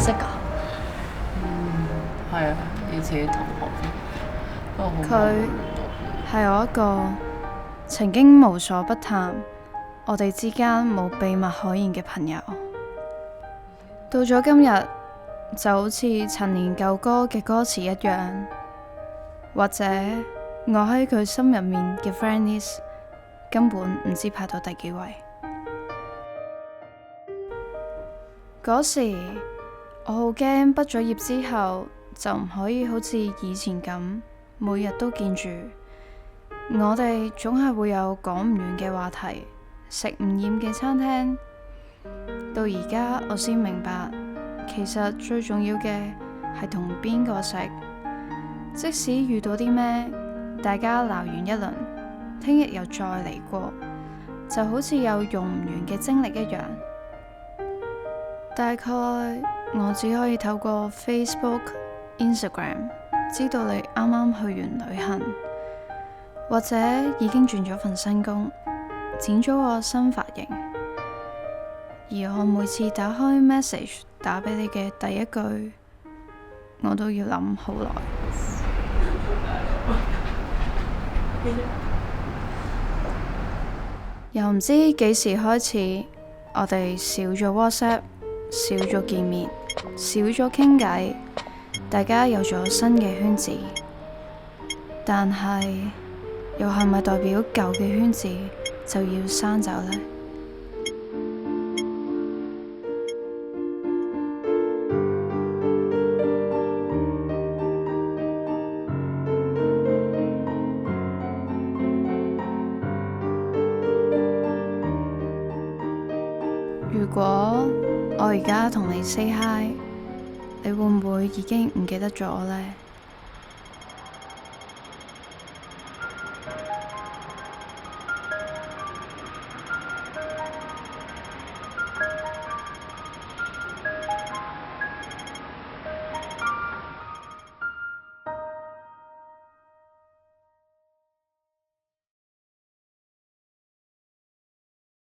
識㗎？係啊，以前啲同學，不過好佢係我一個曾經無所不談，我哋之間冇秘密可言嘅朋友。到咗今日，就好似陳年舊歌嘅歌詞一樣，或者我喺佢心入面嘅 friend list 根本唔知排到第幾位。嗰時我好驚畢咗業之後就唔可以好似以前咁每日都見住，我哋總係會有講唔完嘅話題，食唔厭嘅餐廳。到而家我先明白，其實最重要嘅係同邊個食。即使遇到啲咩，大家鬧完一輪，聽日又再嚟過，就好似有用唔完嘅精力一樣。大概我只可以透過 Facebook、Instagram 知道你啱啱去完旅行，或者已經轉咗份新工，剪咗個新髮型。而我每次打開 message 打俾你嘅第一句，我都要諗好耐。又唔知幾時開始，我哋少咗 WhatsApp，少咗見面，少咗傾偈，大家有咗新嘅圈子，但係又係咪代表舊嘅圈子就要刪走呢？如果我而家同你 say hi，你會唔會已經唔記得咗我呢？